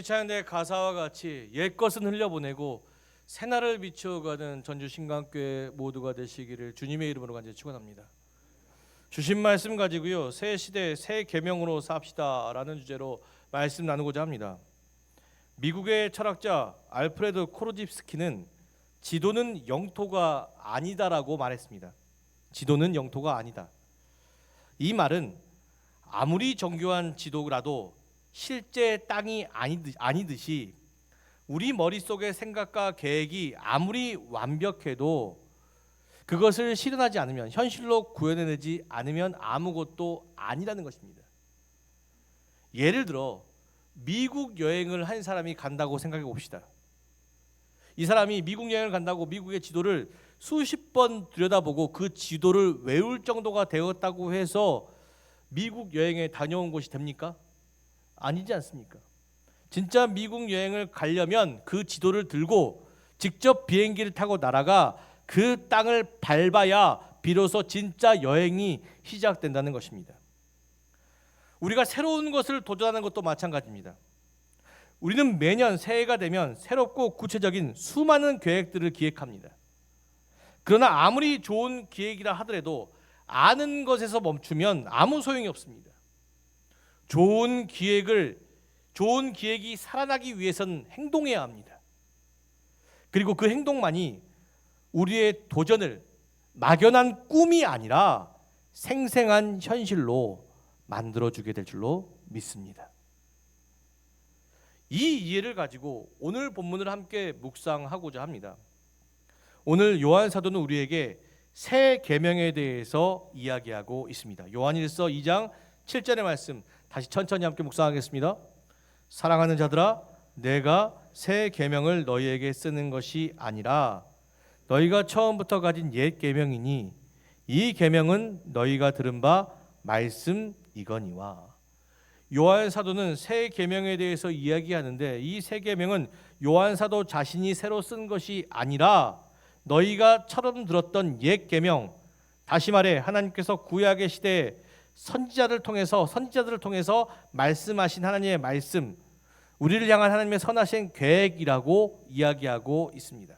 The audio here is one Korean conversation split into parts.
찬양대 가사와 같이 옛것은 흘려보내고 새날을 비추어가는 전주 신강교회 모두가 되시기를 주님의 이름으로 간절히 축원합니다. 주신 말씀 가지고요, 새 시대 새 계명으로 삽시다라는 주제로 말씀 나누고자 합니다. 미국의 철학자 알프레드 코르집스키는 지도는 영토가 아니다라고 말했습니다. 지도는 영토가 아니다. 이 말은 아무리 정교한 지도라도 실제 땅이 아니듯이 우리 머릿속의 생각과 계획이 아무리 완벽해도 그것을 실현하지 않으면, 현실로 구현해내지 않으면 아무것도 아니라는 것입니다. 예를 들어 미국 여행을 한 사람이 간다고 생각해 봅시다. 이 사람이 미국 여행을 간다고 미국의 지도를 수십 번 들여다보고 그 지도를 외울 정도가 되었다고 해서 미국 여행에 다녀온 것이 됩니까? 아니지 않습니까? 진짜 미국 여행을 가려면 그 지도를 들고 직접 비행기를 타고 날아가 그 땅을 밟아야 비로소 진짜 여행이 시작된다는 것입니다. 우리가 새로운 것을 도전하는 것도 마찬가지입니다. 우리는 매년 새해가 되면 새롭고 구체적인 수많은 계획들을 기획합니다. 그러나 아무리 좋은 기획이라 하더라도 아는 것에서 멈추면 아무 소용이 없습니다. 좋은 기획이 살아나기 위해서는 행동해야 합니다. 그리고 그 행동만이 우리의 도전을 막연한 꿈이 아니라 생생한 현실로 만들어주게 될 줄로 믿습니다. 이 이해를 가지고 오늘 본문을 함께 묵상하고자 합니다. 오늘 요한 사도는 우리에게 새 계명에 대해서 이야기하고 있습니다. 요한일서 2장 7절의 말씀 다시 천천히 함께 묵상하겠습니다. 사랑하는 자들아, 내가 새 계명을 너희에게 쓰는 것이 아니라 너희가 처음부터 가진 옛 계명이니 이 계명은 너희가 들은 바 말씀이거니와. 요한 사도는 새 계명에 대해서 이야기하는데 이 새 계명은 요한 사도 자신이 새로 쓴 것이 아니라 너희가 처음 들었던 옛 계명, 다시 말해 하나님께서 구약의 시대에 선지자들을 통해서 말씀하신 하나님의 말씀, 우리를 향한 하나님의 선하신 계획이라고 이야기하고 있습니다.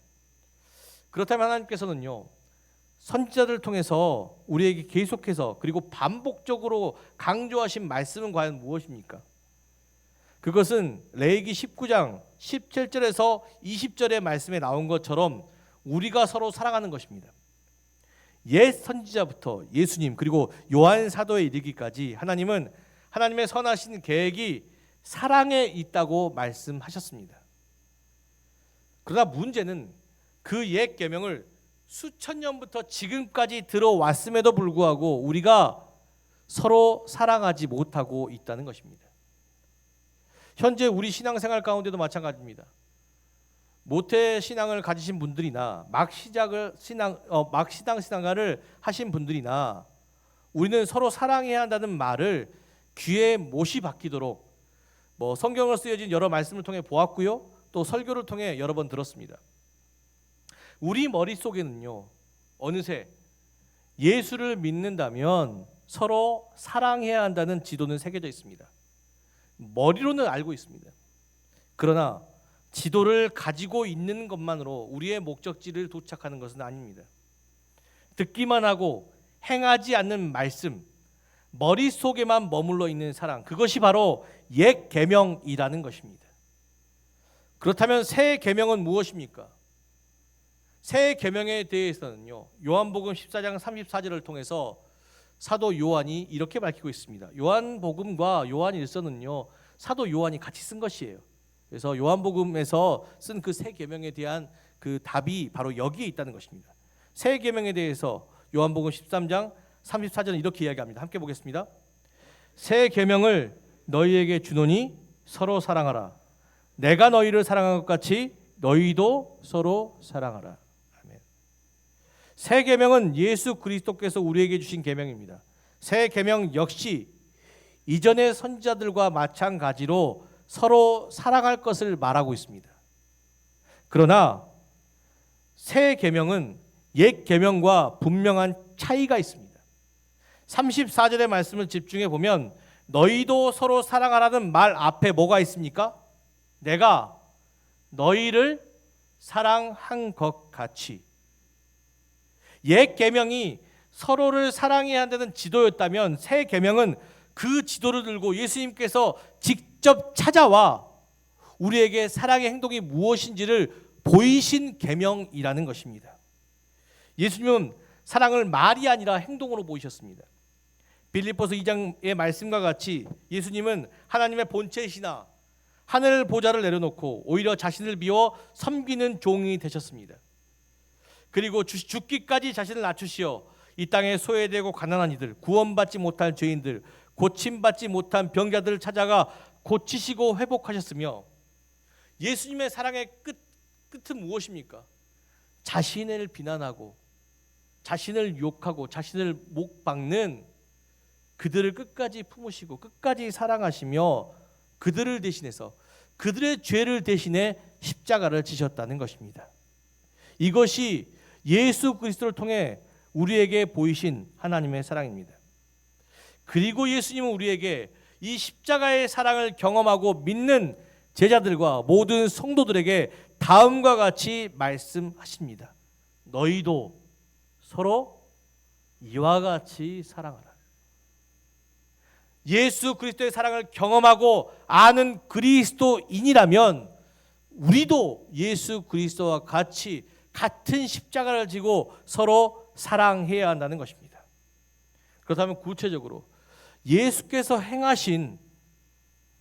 그렇다면 하나님께서는요, 선지자들을 통해서 우리에게 계속해서 그리고 반복적으로 강조하신 말씀은 과연 무엇입니까? 그것은 레위기 19장 17절에서 20절의 말씀에 나온 것처럼 우리가 서로 사랑하는 것입니다. 옛 선지자부터 예수님 그리고 요한 사도에 이르기까지 하나님은 하나님의 선하신 계획이 사랑에 있다고 말씀하셨습니다. 그러나 문제는 그 옛 계명을 수천 년부터 지금까지 들어왔음에도 불구하고 우리가 서로 사랑하지 못하고 있다는 것입니다. 현재 우리 신앙생활 가운데도 마찬가지입니다. 모태 신앙을 가지신 분들이나 막 신앙생활을 하신 분들이나 우리는 서로 사랑해야 한다는 말을 귀에 못이 박히도록 성경을 쓰여진 여러 말씀을 통해 보았고요, 또 설교를 통해 여러 번 들었습니다. 우리 머릿속에는요, 어느새 예수를 믿는다면 서로 사랑해야 한다는 지도는 새겨져 있습니다. 머리로는 알고 있습니다. 그러나 지도를 가지고 있는 것만으로 우리의 목적지를 도착하는 것은 아닙니다. 듣기만 하고 행하지 않는 말씀, 머릿속에만 머물러 있는 사랑, 그것이 바로 옛 계명이라는 것입니다. 그렇다면 새 계명은 무엇입니까? 새 계명에 대해서는요, 요한복음 14장 34절을 통해서 사도 요한이 이렇게 밝히고 있습니다. 요한복음과 요한일서는요, 사도 요한이 같이 쓴 것이에요. 그래서 요한복음에서 쓴 그 새 계명에 대한 그 답이 바로 여기에 있다는 것입니다. 새 계명에 대해서 요한복음 13장 34절은 이렇게 이야기합니다. 함께 보겠습니다. 새 계명을 너희에게 주노니 서로 사랑하라. 내가 너희를 사랑한 것 같이 너희도 서로 사랑하라. 아멘. 새 계명은 예수 그리스도께서 우리에게 주신 계명입니다. 새 계명 역시 이전의 선지자들과 마찬가지로 서로 사랑할 것을 말하고 있습니다. 그러나 새 계명은 옛 계명과 분명한 차이가 있습니다. 34절의 말씀을 집중해 보면 너희도 서로 사랑하라는 말 앞에 뭐가 있습니까? 내가 너희를 사랑한 것 같이. 옛 계명이 서로를 사랑해야 한다는 지도였다면 새 계명은 그 지도를 들고 예수님께서 직접 찾아와 우리에게 사랑의 행동이 무엇인지를 보이신 계명이라는 것입니다. 예수님은 사랑을 말이 아니라 행동으로 보이셨습니다. 빌립보서 2장의 말씀과 같이 예수님은 하나님의 본체이시나 하늘 보좌를 내려놓고 오히려 자신을 비워 섬기는 종이 되셨습니다. 그리고 죽기까지 자신을 낮추시어 이 땅에 소외되고 가난한 이들, 구원받지 못한 죄인들, 고침받지 못한 병자들을 찾아가 고치시고 회복하셨으며, 예수님의 사랑의 끝은 무엇입니까? 자신을 비난하고 자신을 욕하고 자신을 목박는 그들을 끝까지 품으시고 끝까지 사랑하시며 그들을 대신해서 그들의 죄를 대신해 십자가를 지셨다는 것입니다. 이것이 예수 그리스도를 통해 우리에게 보이신 하나님의 사랑입니다. 그리고 예수님은 우리에게 이 십자가의 사랑을 경험하고 믿는 제자들과 모든 성도들에게 다음과 같이 말씀하십니다. 너희도 서로 이와 같이 사랑하라. 예수 그리스도의 사랑을 경험하고 아는 그리스도인이라면 우리도 예수 그리스도와 같은 십자가를 지고 서로 사랑해야 한다는 것입니다. 그렇다면 구체적으로 예수께서 행하신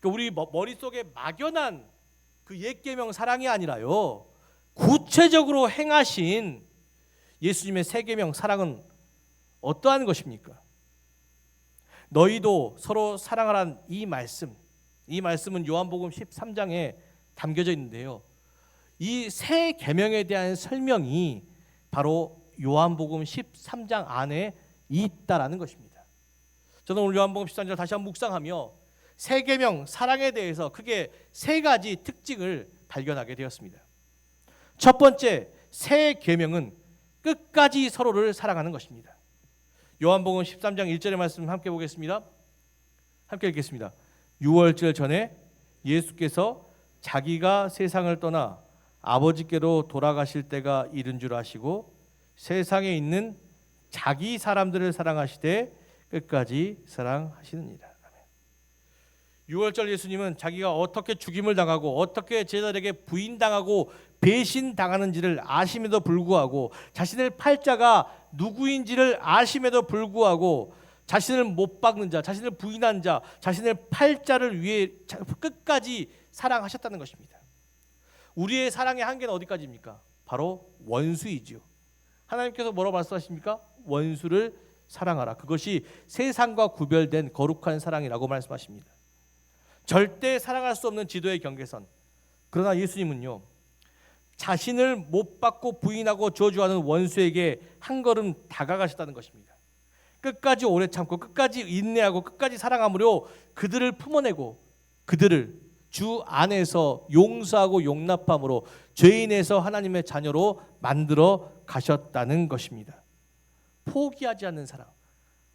우리 머릿속에 막연한 그 옛 계명 사랑이 아니라요, 구체적으로 행하신 예수님의 새 계명 사랑은 어떠한 것입니까? 너희도 서로 사랑하라는 이 말씀은 요한복음 13장에 담겨져 있는데요, 이 새 계명에 대한 설명이 바로 요한복음 13장 안에 있다라는 것입니다. 저는 오늘 요한복음 13장을 다시 한번 묵상하며 새 계명 사랑에 대해서 크게 세 가지 특징을 발견하게 되었습니다. 첫 번째, 새 계명은 끝까지 서로를 사랑하는 것입니다. 요한복음 13장 1절의 말씀 함께 보겠습니다. 함께 읽겠습니다. 6월절 전에 예수께서 자기가 세상을 떠나 아버지께로 돌아가실 때가 이른 줄 아시고 세상에 있는 자기 사람들을 사랑하시되 끝까지 사랑하시느니라. 6월절 예수님은 자기가 어떻게 죽임을 당하고 어떻게 제자들에게 부인당하고 배신당하는지를 아심에도 불구하고, 자신의 팔자가 누구인지를 아심에도 불구하고 자신을 못 박는 자, 자신을 부인한 자, 자신의 팔자를 위해 끝까지 사랑하셨다는 것입니다. 우리의 사랑의 한계는 어디까지입니까? 바로 원수이지요. 하나님께서 뭐라고 말씀하십니까? 원수를 사랑하라. 그것이 세상과 구별된 거룩한 사랑이라고 말씀하십니다. 절대 사랑할 수 없는 지도의 경계선. 그러나 예수님은요, 자신을 못 받고 부인하고 저주하는 원수에게 한 걸음 다가가셨다는 것입니다. 끝까지 오래 참고 끝까지 인내하고 끝까지 사랑함으로 그들을 품어내고 그들을 주 안에서 용서하고 용납함으로 죄인에서 하나님의 자녀로 만들어 가셨다는 것입니다. 포기하지 않는 사랑,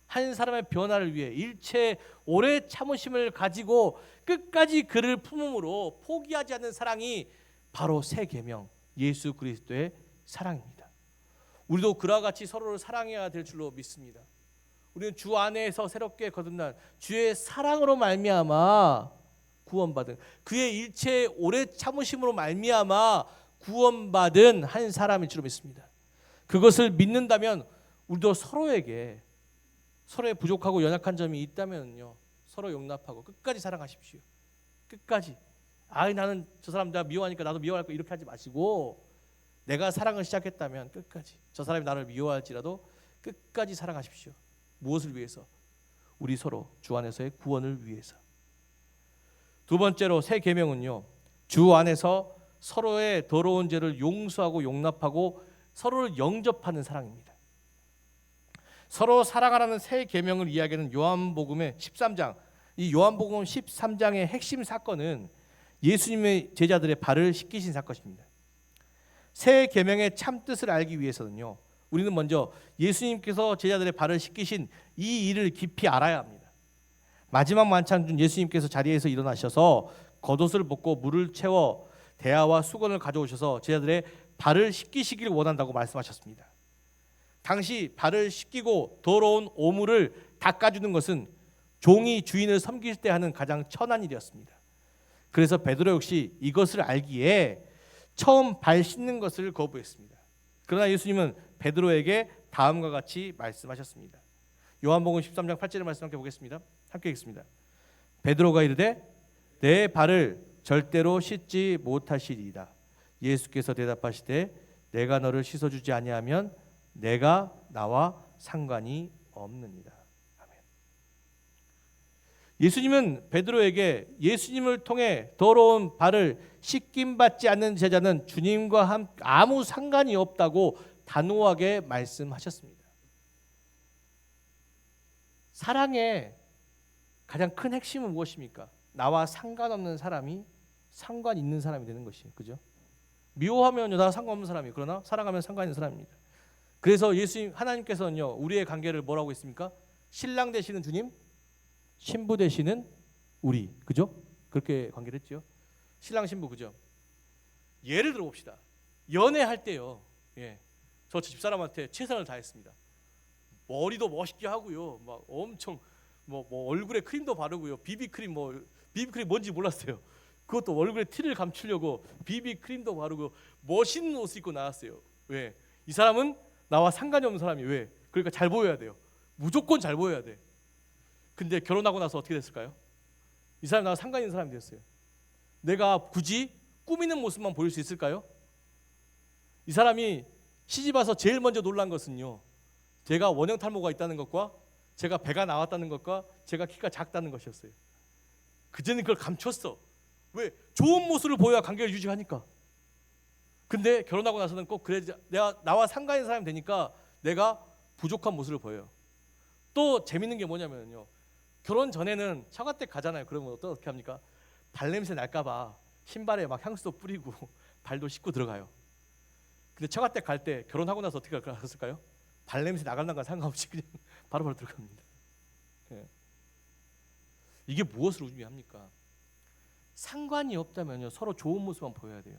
한 사람의 변화를 위해 일체 오래 참으심을 가지고 끝까지 그를 품음으로 포기하지 않는 사랑이 바로 새 계명 예수 그리스도의 사랑입니다. 우리도 그와 같이 서로를 사랑해야 될 줄로 믿습니다. 우리는 주 안에서 새롭게 거듭난 주의 사랑으로 말미암아 구원받은, 그의 일체 오래 참으심으로 말미암아 구원받은 한 사람일 줄로 믿습니다. 그것을 믿는다면 우리도 서로의 부족하고 연약한 점이 있다면요, 서로 용납하고 끝까지 사랑하십시오. 끝까지. 나는 저 사람 내가 미워하니까 나도 미워할 거, 이렇게 하지 마시고 내가 사랑을 시작했다면 끝까지, 저 사람이 나를 미워할지라도 끝까지 사랑하십시오. 무엇을 위해서? 우리 서로 주 안에서의 구원을 위해서. 두 번째로 새 계명은요, 주 안에서 서로의 더러운 죄를 용서하고 용납하고 서로를 영접하는 사랑입니다. 서로 사랑하라는 새 계명을 이야기하는 요한복음의 13장, 이 요한복음 13장의 핵심 사건은 예수님의 제자들의 발을 씻기신 사건입니다. 새 계명의 참 뜻을 알기 위해서는요, 우리는 먼저 예수님께서 제자들의 발을 씻기신 이 일을 깊이 알아야 합니다. 마지막 만찬 중 예수님께서 자리에서 일어나셔서 겉옷을 벗고 물을 채워 대야와 수건을 가져오셔서 제자들의 발을 씻기시길 원한다고 말씀하셨습니다. 당시 발을 씻기고 더러운 오물을 닦아주는 것은 종이 주인을 섬길 때 하는 가장 천한 일이었습니다. 그래서 베드로 역시 이것을 알기에 처음 발 씻는 것을 거부했습니다. 그러나 예수님은 베드로에게 다음과 같이 말씀하셨습니다. 요한복음 13장 8절의 말씀 함께 보겠습니다. 함께 읽습니다. 베드로가 이르되 내 발을 절대로 씻지 못하시리이다. 예수께서 대답하시되 내가 너를 씻어주지 아니하면 내가 나와 상관이 없느니라. 아멘. 예수님은 베드로에게 예수님을 통해 더러운 발을 씻김받지 않는 제자는 주님과 아무 상관이 없다고 단호하게 말씀하셨습니다. 사랑의 가장 큰 핵심은 무엇입니까? 나와 상관없는 사람이 상관 있는 사람이 되는 것이에요. 그죠? 미워하면요 나 상관없는 사람이, 그러나 사랑하면 상관 있는 사람입니다. 그래서 예수님 하나님께서는요 우리의 관계를 뭐라고 했습니까? 신랑 되시는 주님, 신부 되시는 우리, 그죠? 그렇게 관계를 했죠. 신랑 신부, 그죠? 예를 들어 봅시다. 연애할 때요, 저 집사람한테 최선을 다했습니다. 머리도 멋있게 하고요, 막 엄청 뭐 얼굴에 크림도 바르고요, 비비크림 뭔지 몰랐어요. 그것도 얼굴에 티를 감추려고 비비크림도 바르고 멋있는 옷을 입고 나왔어요. 왜? 이 사람은 나와 상관이 없는 사람이. 왜? 그러니까 잘 보여야 돼요. 무조건 잘 보여야 돼. 근데 결혼하고 나서 어떻게 됐을까요? 이 사람이 나와 상관 있는 사람이 됐어요. 내가 굳이 꾸미는 모습만 보일 수 있을까요? 이 사람이 시집 와서 제일 먼저 놀란 것은요, 제가 원형 탈모가 있다는 것과 제가 배가 나왔다는 것과 제가 키가 작다는 것이었어요. 그제는 그걸 감췄어. 왜? 좋은 모습을 보여야 관계를 유지하니까. 근데 결혼하고 나서는 꼭 그래, 내가 나와 상관인 사람이 되니까 내가 부족한 모습을 보여요. 또 재밌는 게 뭐냐면요, 결혼 전에는 처갓댁 가잖아요. 그러면 어떻게 합니까? 발냄새 날까봐 신발에 막 향수도 뿌리고 발도 씻고 들어가요. 근데 처갓댁 갈 때 결혼하고 나서 어떻게 갔을까요? 발냄새 나갈랑가 상관없이 그냥 바로바로 들어갑니다. 이게 무엇을 의미합니까? 상관이 없다면요 서로 좋은 모습만 보여야 돼요.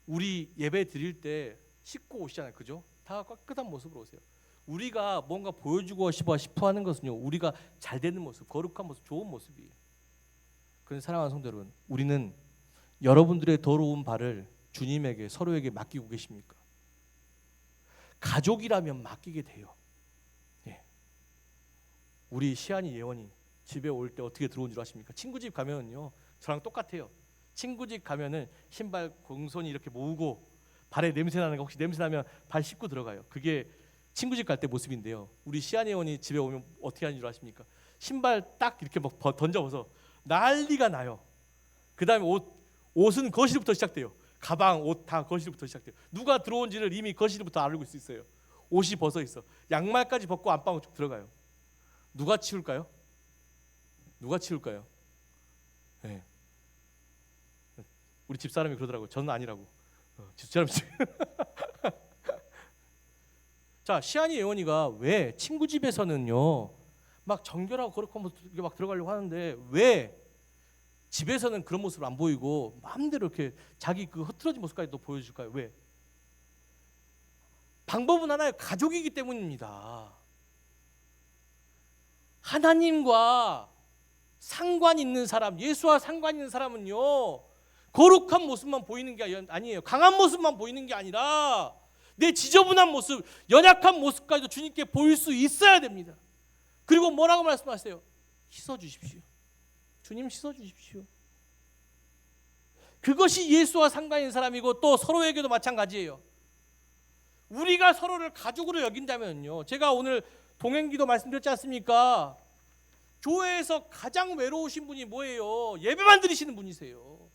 우리 예배 드릴 때 씻고 오시잖아요, 그죠? 다 깨끗한 모습으로 오세요. 우리가 뭔가 보여주고 싶어 하는 것은요, 우리가 잘 되는 모습, 거룩한 모습, 좋은 모습이에요. 그런데 사랑하는 성도 여러분, 우리는 여러분들의 더러운 발을 주님에게, 서로에게 맡기고 계십니까? 가족이라면 맡기게 돼요. 우리 시안이 예원이 집에 올 때 어떻게 들어온 줄 아십니까? 친구 집 가면요 저랑 똑같아요. 친구 집 가면은 신발 공손히 이렇게 모으고 발에 냄새 나는 거 혹시 냄새 나면 발 씻고 들어가요. 그게 친구 집 갈 때 모습인데요. 우리 시안이 예원이 집에 오면 어떻게 하는 줄 아십니까? 신발 딱 이렇게 막 던져서 난리가 나요. 그 다음에 옷은 거실부터 시작돼요. 가방, 옷 다 거실부터 시작돼요. 누가 들어온지를 이미 거실부터 알고 있어요. 옷이 벗어 있어. 양말까지 벗고 안방으로 쭉 들어가요. 누가 치울까요? 누가 치울까요? 네. 우리 집사람이 그러더라고요. 저는 아니라고. 집사람이. 자, 시안이 예원이가 왜 친구 집에서는요 막 정결하고 거룩한 모습 막 들어가려고 하는데 왜 집에서는 그런 모습을 안 보이고 마음대로 이렇게 자기 그 흐트러진 모습까지 또 보여줄까요? 왜? 방법은 하나예요. 가족이기 때문입니다. 하나님과 상관 있는 사람, 예수와 상관 있는 사람은요 거룩한 모습만 보이는 게 아니에요. 강한 모습만 보이는 게 아니라 내 지저분한 모습, 연약한 모습까지도 주님께 보일 수 있어야 됩니다. 그리고 뭐라고 말씀하세요? 씻어주십시오. 주님 씻어주십시오. 그것이 예수와 상관 있는 사람이고 또 서로에게도 마찬가지예요. 우리가 서로를 가족으로 여긴다면요, 제가 오늘 동행기도 말씀드렸지 않습니까? 교회에서 가장 외로우신 분이 뭐예요? 예배만 드리시는 분이세요.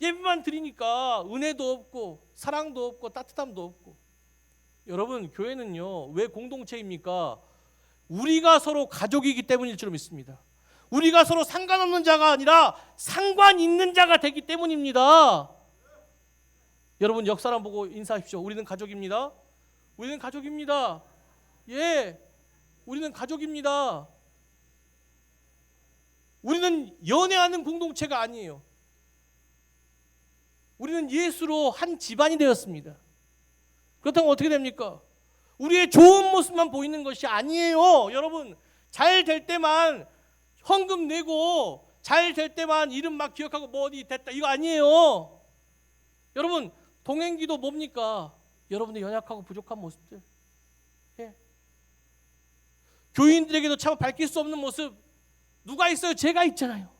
예배만 드리니까 은혜도 없고 사랑도 없고 따뜻함도 없고. 여러분, 교회는요 왜 공동체입니까? 우리가 서로 가족이기 때문일 줄 믿습니다. 우리가 서로 상관없는 자가 아니라 상관 있는 자가 되기 때문입니다. 여러분, 옆 사람 보고 인사하십시오. 우리는 가족입니다. 우리는 가족입니다. 예, 우리는 가족입니다. 우리는 연애하는 공동체가 아니에요. 우리는 예수로 한 집안이 되었습니다. 그렇다면 어떻게 됩니까? 우리의 좋은 모습만 보이는 것이 아니에요. 여러분, 잘 될 때만 헌금 내고 잘 될 때만 이름 막 기억하고 뭐 어디 됐다 이거 아니에요. 여러분, 동행기도 뭡니까? 여러분의 연약하고 부족한 모습들. 예. 교인들에게도 참 밝힐 수 없는 모습 누가 있어요? 제가 있잖아요.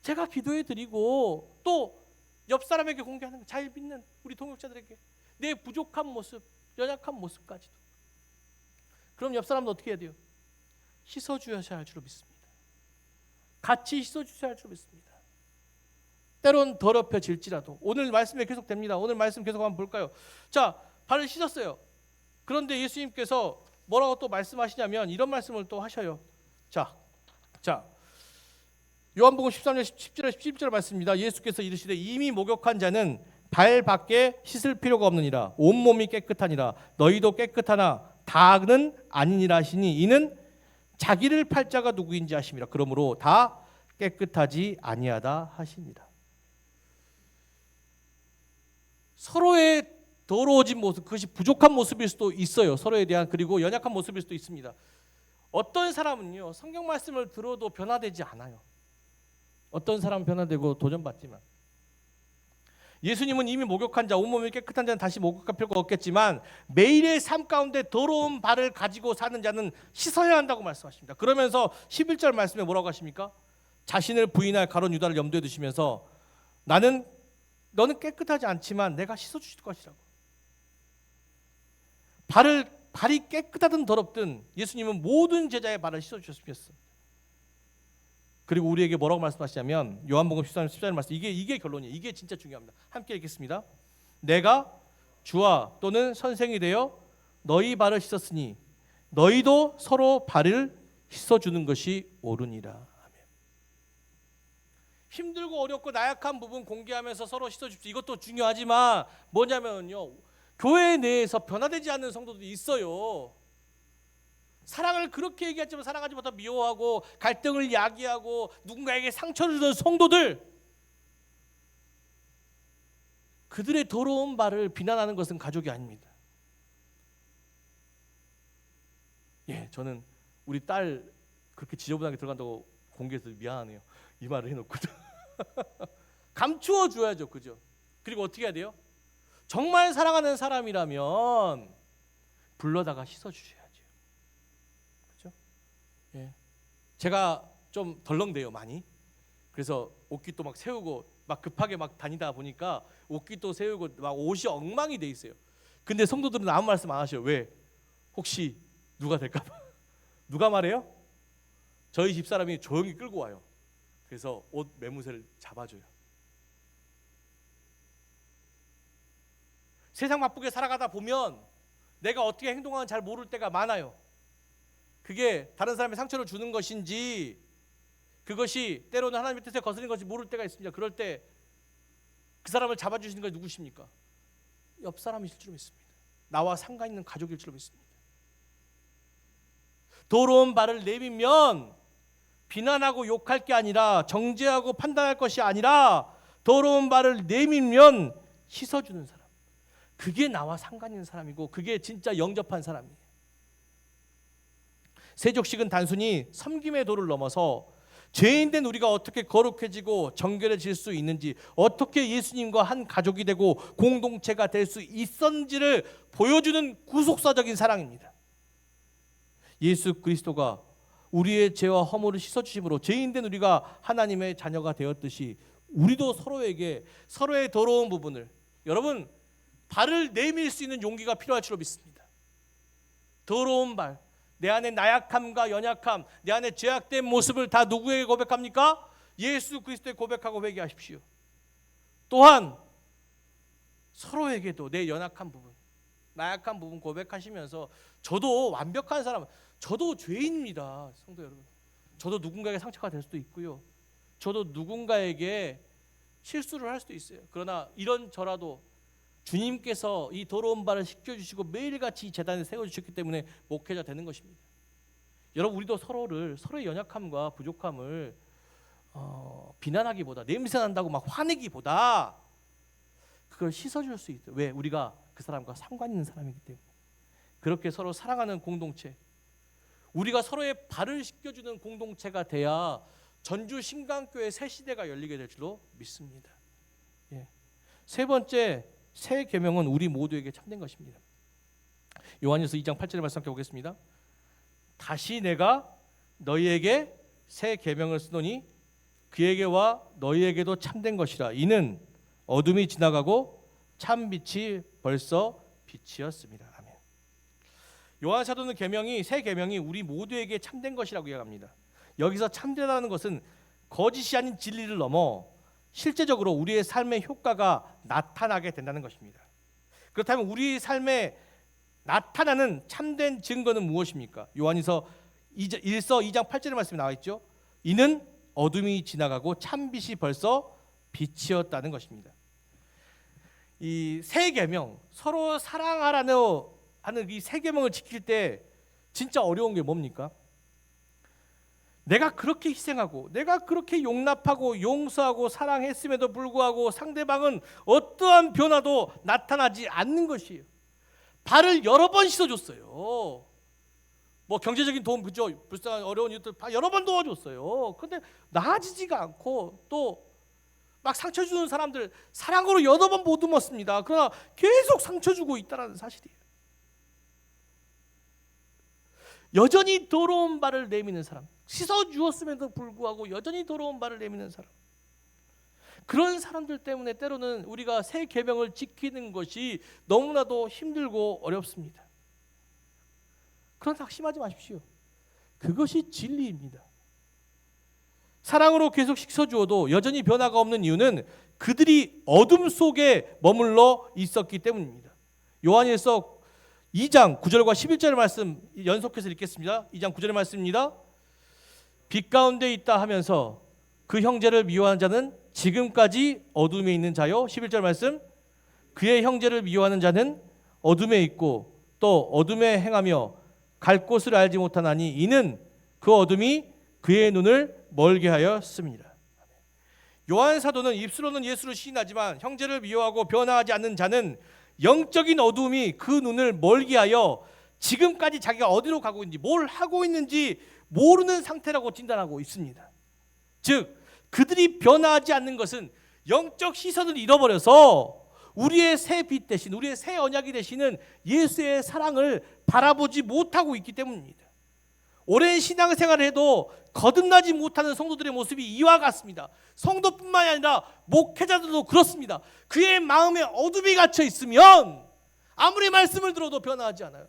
제가 기도해 드리고 또 옆 사람에게 공개하는 거, 잘 믿는 우리 동역자들에게 내 부족한 모습, 연약한 모습까지도. 그럼 옆 사람도 어떻게 해야 돼요? 씻어주셔야 할 줄로 믿습니다. 같이 씻어주셔야 할 줄로 믿습니다. 때론 더럽혀질지라도. 오늘 말씀에 계속됩니다. 오늘 말씀 계속 한번 볼까요? 자, 발을 씻었어요. 그런데 예수님께서 뭐라고 또 말씀하시냐면 이런 말씀을 또 하셔요. 자 요한복음 13장 10절 11절 말씀입니다. 예수께서 이르시되 이미 목욕한 자는 발 밖에 씻을 필요가 없느니라. 온몸이 깨끗하니라. 너희도 깨끗하나 다는 아니니라 하시니 이는 자기를 팔 자가 누구인지 아심이라. 그러므로 다 깨끗하지 아니하다 하시니라. 서로의 더러워진 모습, 그것이 부족한 모습일 수도 있어요. 서로에 대한, 그리고 연약한 모습일 수도 있습니다. 어떤 사람은요, 성경 말씀을 들어도 변화되지 않아요. 어떤 사람은 변화되고 도전받지만, 예수님은 이미 목욕한 자, 온몸이 깨끗한 자는 다시 목욕할 필요가 없겠지만 매일의 삶 가운데 더러운 발을 가지고 사는 자는 씻어야 한다고 말씀하십니다. 그러면서 11절 말씀에 뭐라고 하십니까? 자신을 부인할 가룟 유다를 염두에 두시면서 너는 깨끗하지 않지만 내가 씻어주실 것이라고. 발이 깨끗하든 더럽든 예수님은 모든 제자의 발을 씻어주셨습니다. 그리고 우리에게 뭐라고 말씀하시냐면 요한복음 13장 14절 말씀, 이게 결론이에요. 이게 진짜 중요합니다. 함께 읽겠습니다. 내가 주와 또는 선생이 되어 너희 발을 씻었으니 너희도 서로 발을 씻어주는 것이 옳으니라. 아멘. 힘들고 어렵고 나약한 부분 공개하면서 서로 씻어줍시오. 이것도 중요하지만 뭐냐면요, 교회 내에서 변화되지 않는 성도들이 있어요. 사랑을 그렇게 얘기했지만 사랑하지 못하고 미워하고 갈등을 야기하고 누군가에게 상처를 주는 성도들, 그들의 더러운 발을 비난하는 것은 가족이 아닙니다. 예, 저는 우리 딸 그렇게 지저분하게 들어간다고 공개해서 미안하네요. 이 말을 해놓고도 감추어 줘야죠, 그죠? 그리고 어떻게 해야 돼요? 정말 사랑하는 사람이라면 불러다가 씻어주셔야죠. 그렇죠? 예. 제가 좀 덜렁대요, 많이. 그래서 옷깃도 막 세우고 막 급하게 막 다니다 보니까 옷깃도 세우고 막 옷이 엉망이 돼 있어요. 근데 성도들은 아무 말씀 안 하셔요. 왜? 혹시 누가 될까 봐. 누가 말해요? 저희 집사람이 조용히 끌고 와요. 그래서 옷 매무새를 잡아줘요. 세상 바쁘게 살아가다 보면 내가 어떻게 행동하는지 잘 모를 때가 많아요. 그게 다른 사람의 상처를 주는 것인지 그것이 때로는 하나님의 뜻에 거스르는 것인지 모를 때가 있습니다. 그럴 때 그 사람을 잡아주시는 것이 누구십니까? 옆 사람이실 줄 믿습니다. 나와 상관 있는 가족일 줄 믿습니다. 더러운 발을 내밀면 비난하고 욕할 게 아니라 정죄하고 판단할 것이 아니라 더러운 발을 내밀면 씻어주는 사람, 그게 나와 상관 있는 사람이고 그게 진짜 영접한 사람이에요. 세족식은 단순히 섬김의 도를 넘어서 죄인된 우리가 어떻게 거룩해지고 정결해질 수 있는지, 어떻게 예수님과 한 가족이 되고 공동체가 될 수 있었는지를 보여주는 구속사적인 사랑입니다. 예수 그리스도가 우리의 죄와 허물을 씻어주심으로 죄인된 우리가 하나님의 자녀가 되었듯이 우리도 서로에게 서로의 더러운 부분을, 여러분 발을 내밀 수 있는 용기가 필요할 줄로 믿습니다. 더러운 발, 내 안에 나약함과 연약함, 내 안에 죄악된 모습을 다 누구에게 고백합니까? 예수 그리스도에 고백하고 회개하십시오. 또한 서로에게도 내 연약한 부분, 나약한 부분 고백하시면서 저도 완벽한 사람, 저도 죄인입니다. 성도 여러분, 저도 누군가에게 상처가 될 수도 있고요, 저도 누군가에게 실수를 할 수도 있어요. 그러나 이런저라도 주님께서 이 더러운 발을 씻겨주시고 매일같이 이 제단에 세워주셨기 때문에 목회자 되는 것입니다. 여러분, 우리도 서로의 연약함과 부족함을 비난하기보다, 냄새난다고 막 화내기보다 그걸 씻어줄 수 있어요. 왜? 우리가 그 사람과 상관 있는 사람이기 때문에. 그렇게 서로 사랑하는 공동체, 우리가 서로의 발을 씻겨주는 공동체가 돼야 전주 신강교회 새 시대가 열리게 될 줄로 믿습니다. 예. 세 번째, 새 계명은 우리 모두에게 참된 것입니다. 요한일서 2장 8절의 말씀 함께 보겠습니다. 다시 내가 너희에게 새 계명을 쓰노니 그에게와 너희에게도 참된 것이라. 이는 어둠이 지나가고 참 빛이 벌써 빛이었습니다. 아멘. 요한 사도는 새 계명이 우리 모두에게 참된 것이라고 이야기합니다. 여기서 참되다는 것은 거짓이 아닌 진리를 넘어 실제적으로 우리의 삶의 효과가 나타나게 된다는 것입니다. 그렇다면 우리 삶에 나타나는 참된 증거는 무엇입니까? 요한일서 2장 8절의 말씀이 나와 있죠. 이는 어둠이 지나가고 참빛이 벌써 빛이었다는 것입니다. 이 새 계명, 서로 사랑하라는 하는 이 새 계명을 지킬 때 진짜 어려운 게 뭡니까? 내가 그렇게 희생하고 내가 그렇게 용납하고 용서하고 사랑했음에도 불구하고 상대방은 어떠한 변화도 나타나지 않는 것이에요. 발을 여러 번 씻어줬어요. 뭐 경제적인 도움, 그죠? 불쌍한 어려운 이웃들 여러 번 도와줬어요. 그런데 나아지지가 않고 또 막 상처 주는 사람들 사랑으로 여러 번 보듬었습니다. 그러나 계속 상처 주고 있다는 사실이에요. 여전히 더러운 발을 내미는 사람, 씻어 주었음에도 불구하고 여전히 더러운 발을 내미는 사람, 그런 사람들 때문에 때로는 우리가 새 계명을 지키는 것이 너무나도 힘들고 어렵습니다. 그러나 낙심하지 마십시오. 그것이 진리입니다. 사랑으로 계속 씻어주어도 여전히 변화가 없는 이유는 그들이 어둠 속에 머물러 있었기 때문입니다. 요한일서 2장 9절과 11절의 말씀 연속해서 읽겠습니다. 2장 9절의 말씀입니다. 빛 가운데 있다 하면서 그 형제를 미워하는 자는 지금까지 어둠에 있는 자요. 11절 말씀, 그의 형제를 미워하는 자는 어둠에 있고 또 어둠에 행하며 갈 곳을 알지 못하나니 이는 그 어둠이 그의 눈을 멀게 하였습니다. 요한 사도는 입술로는 예수를 시인하지만 형제를 미워하고 변화하지 않는 자는 영적인 어둠이 그 눈을 멀게 하여 지금까지 자기가 어디로 가고 있는지, 뭘 하고 있는지 모르는 상태라고 진단하고 있습니다. 즉 그들이 변화하지 않는 것은 영적 시선을 잃어버려서 우리의 새 빛 대신, 우리의 새 언약이 되시는 예수의 사랑을 바라보지 못하고 있기 때문입니다. 오랜 신앙생활을 해도 거듭나지 못하는 성도들의 모습이 이와 같습니다. 성도뿐만이 아니라 목회자들도 그렇습니다. 그의 마음에 어둠이 갇혀 있으면 아무리 말씀을 들어도 변화하지 않아요.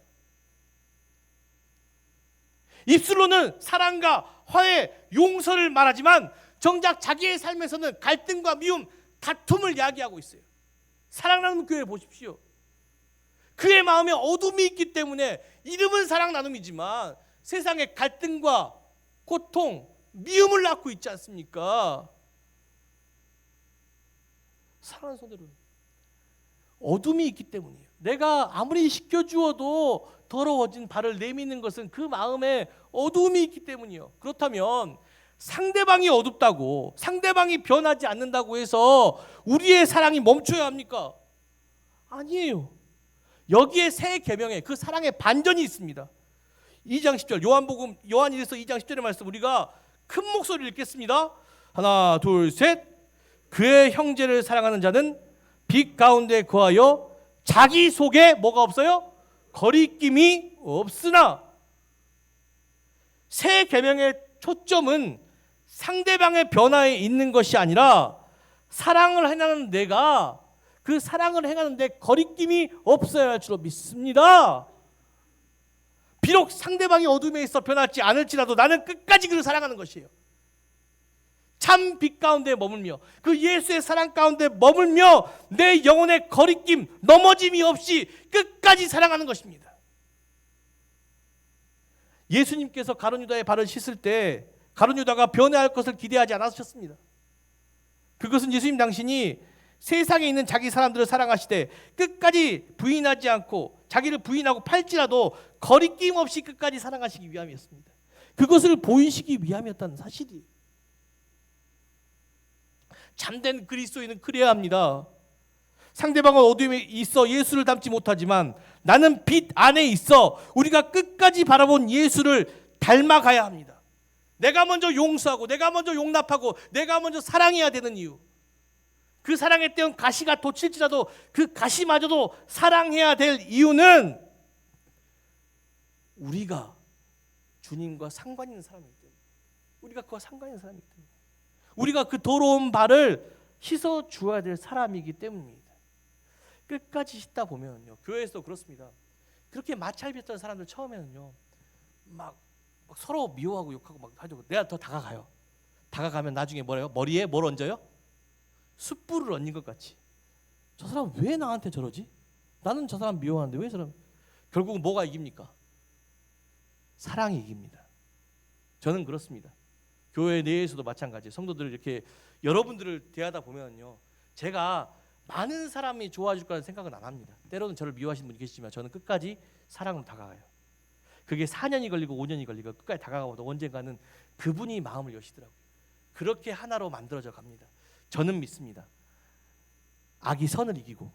입술로는 사랑과 화해, 용서를 말하지만 정작 자기의 삶에서는 갈등과 미움, 다툼을 야기하고 있어요. 사랑나눔 교회 보십시오. 그의 마음에 어둠이 있기 때문에 이름은 사랑나눔이지만 세상에 갈등과 고통, 미움을 낳고 있지 않습니까? 사랑하는 성도들, 어둠이 있기 때문이에요. 내가 아무리 씻겨주어도 더러워진 발을 내미는 것은 그 마음에 어둠이 있기 때문이에요. 그렇다면 상대방이 어둡다고, 상대방이 변하지 않는다고 해서 우리의 사랑이 멈춰야 합니까? 아니에요. 여기에 새 계명에 그 사랑의 반전이 있습니다. 2장 10절 요한일서 2장 10절의 말씀 우리가 큰 목소리를 읽겠습니다. 하나 둘 셋. 그의 형제를 사랑하는 자는 빛 가운데 거하여 자기 속에 뭐가 없어요? 거리낌이 없으나. 새 계명의 초점은 상대방의 변화에 있는 것이 아니라 사랑을 행하는 내가 그 사랑을 행하는데 거리낌이 없어야 할 줄로 믿습니다. 비록 상대방이 어둠에 있어 변하지 않을지라도 나는 끝까지 그를 사랑하는 것이에요. 참 빛 가운데 머물며 그 예수의 사랑 가운데 머물며 내 영혼의 거리낌, 넘어짐이 없이 끝까지 사랑하는 것입니다. 예수님께서 가룟 유다의 발을 씻을 때 가룟 유다가 변해할 것을 기대하지 않으셨습니다. 그것은 예수님 당신이 세상에 있는 자기 사람들을 사랑하시되 끝까지 부인하지 않고 자기를 부인하고 팔지라도 거리낌 없이 끝까지 사랑하시기 위함이었습니다. 그것을 보이시기 위함이었다는 사실이. 참된 그리스도인은 그래야 합니다. 상대방은 어둠에 있어 예수를 닮지 못하지만 나는 빛 안에 있어 우리가 끝까지 바라본 예수를 닮아가야 합니다. 내가 먼저 용서하고 내가 먼저 용납하고 내가 먼저 사랑해야 되는 이유. 그 사랑에 떼운 가시가 돋칠지라도 그 가시마저도 사랑해야 될 이유는 우리가 주님과 상관 있는 사람이기 때문에, 우리가 그와 상관 있는 사람이기 때문에, 우리가 그 더러운 발을 씻어 주어야 될 사람이기 때문입니다. 끝까지 씻다 보면요, 교회에서도 그렇습니다. 그렇게 마찰비었던 사람들 처음에는요 막 서로 미워하고 욕하고 막 하죠. 내가 더 다가가요. 다가가면 나중에 뭐래요? 머리에 뭘 얹어요? 숯불을 얹는 것 같이. 저 사람 왜 나한테 저러지? 나는 저 사람 미워하는데 왜 저런? 결국은 뭐가 이깁니까? 사랑이 이깁니다. 저는 그렇습니다. 교회 내에서도 마찬가지예요. 성도들을 이렇게 여러분들을 대하다 보면요, 제가 많은 사람이 좋아해 줄 거라는 생각은 안 합니다. 때로는 저를 미워하시는 분이 계시지만 저는 끝까지 사랑으로 다가가요. 그게 4년이 걸리고 5년이 걸리고 끝까지 다가가고도 언젠가는 그분이 마음을 여시더라고요. 그렇게 하나로 만들어져 갑니다. 저는 믿습니다. 악이 선을 이기고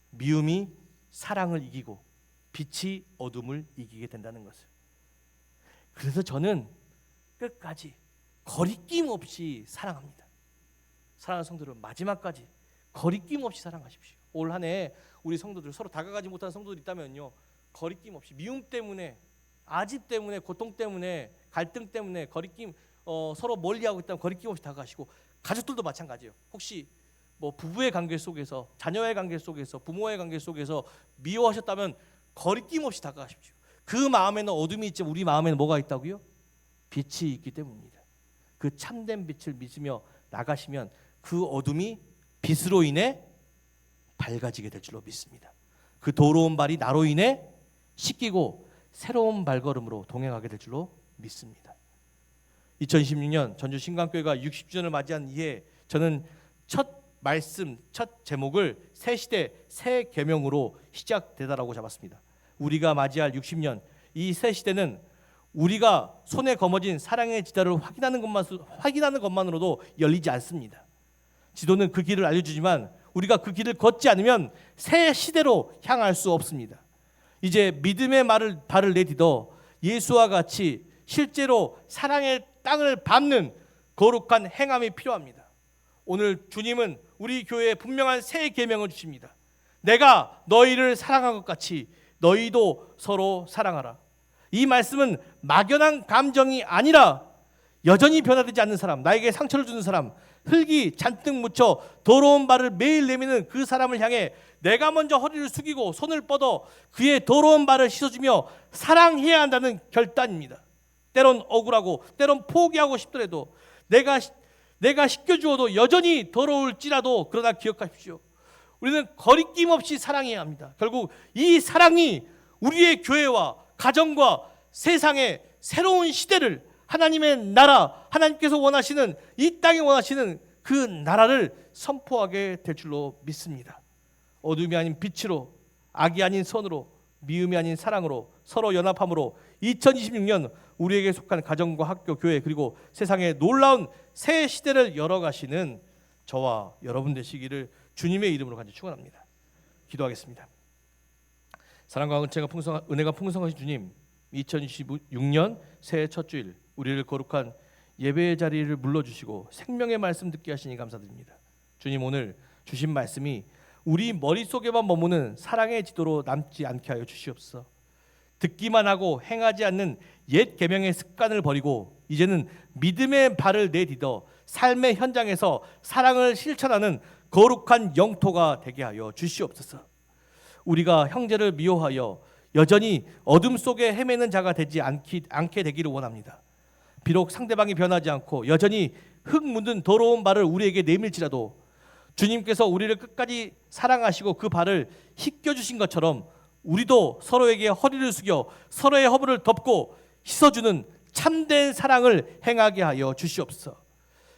미움이 사랑을 이기고 빛이 어둠을 이기게 된다는 것을. 그래서 저는 끝까지 거리낌 없이 사랑합니다. 사랑하는 성도들은 마지막까지 거리낌 없이 사랑하십시오. 올 한 해 우리 성도들, 서로 다가가지 못하는 성도들이 있다면요, 거리낌 없이, 미움 때문에, 아집 때문에, 고통 때문에, 갈등 때문에 거리낌, 서로 멀리하고 있다면 거리낌 없이 다가가시고, 가족들도 마찬가지예요. 혹시 뭐 부부의 관계 속에서, 자녀의 관계 속에서, 부모의 관계 속에서 미워하셨다면 거리낌 없이 다가가십시오. 그 마음에는 어둠이 있지만 우리 마음에는 뭐가 있다고요? 빛이 있기 때문입니다. 그 참된 빛을 믿으며 나가시면 그 어둠이 빛으로 인해 밝아지게 될 줄로 믿습니다. 그 더러운 발이 나로 인해 씻기고 새로운 발걸음으로 동행하게 될 줄로 믿습니다. 2016년 전주 신강교회가 60주년을 맞이한 이해, 저는 첫 말씀, 첫 제목을 새 시대 새 계명으로 시작되다라고 잡았습니다. 우리가 맞이할 60년, 이 새 시대는 우리가 손에 거머쥔 사랑의 지도를 확인하는 것만으로도 열리지 않습니다. 지도는 그 길을 알려주지만 우리가 그 길을 걷지 않으면 새 시대로 향할 수 없습니다. 이제 믿음의 발을 내딛어 예수와 같이 실제로 사랑의 땅을 밟는 거룩한 행함이 필요합니다. 오늘 주님은 우리 교회에 분명한 새 계명을 주십니다. 내가 너희를 사랑한 것 같이 너희도 서로 사랑하라. 이 말씀은 막연한 감정이 아니라 여전히 변화되지 않는 사람, 나에게 상처를 주는 사람, 흙이 잔뜩 묻혀 더러운 발을 매일 내미는 그 사람을 향해 내가 먼저 허리를 숙이고 손을 뻗어 그의 더러운 발을 씻어주며 사랑해야 한다는 결단입니다. 때론 억울하고 때론 포기하고 싶더라도 내가 씻겨주어도 여전히 더러울지라도 그러나 기억하십시오. 우리는 거리낌 없이 사랑해야 합니다. 결국 이 사랑이 우리의 교회와 가정과 세상의 새로운 시대를, 하나님의 나라, 하나님께서 원하시는, 이 땅에 원하시는 그 나라를 선포하게 될 줄로 믿습니다. 어둠이 아닌 빛으로, 악이 아닌 선으로, 미움이 아닌 사랑으로, 서로 연합함으로 2026년 우리에게 속한 가정과 학교, 교회, 그리고 세상의 놀라운 새 시대를 열어가시는 저와 여러분 되시기를 주님의 이름으로 간절히 축원합니다. 기도하겠습니다. 사랑과 은혜가 풍성하신 주님, 2026년 새해 첫 주일 우리를 거룩한 예배의 자리를 불러주시고 생명의 말씀 듣게 하시니 감사드립니다. 주님, 오늘 주신 말씀이 우리 머릿속에만 머무는 사랑의 지도로 남지 않게 하여 주시옵소서. 듣기만 하고 행하지 않는 옛 계명의 습관을 버리고 이제는 믿음의 발을 내딛어 삶의 현장에서 사랑을 실천하는 거룩한 영토가 되게 하여 주시옵소서. 우리가 형제를 미워하여 여전히 어둠 속에 헤매는 자가 되지 않게 되기를 원합니다. 비록 상대방이 변하지 않고 여전히 흙 묻은 더러운 발을 우리에게 내밀지라도 주님께서 우리를 끝까지 사랑하시고 그 발을 씻겨주신 것처럼 우리도 서로에게 허리를 숙여 서로의 허물을 덮고 씻어주는 참된 사랑을 행하게 하여 주시옵소서.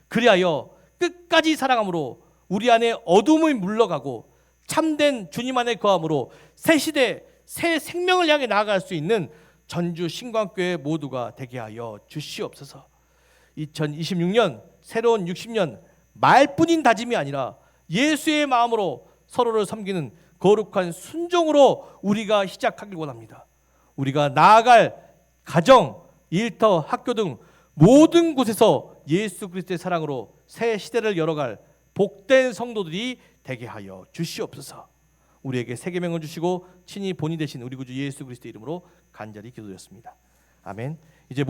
그리하여 끝까지 사랑함으로 우리 안에 어둠이 물러가고 참된 주님 안에 거함으로 새 시대, 새 생명을 향해 나아갈 수 있는 전주 신광교회 모두가 되게 하여 주시옵소서. 2026년 새로운 60년 말뿐인 다짐이 아니라 예수의 마음으로 서로를 섬기는 거룩한 순종으로 우리가 시작하길 원합니다. 우리가 나아갈 가정, 일터, 학교 등 모든 곳에서 예수 그리스도의 사랑으로 새 시대를 열어갈 복된 성도들이 되게 하여 주시옵소서. 우리에게 새 계명을 주시고 친히 본이 되신 우리 구주 예수 그리스도의 이름으로 간절히 기도드렸습니다. 아멘.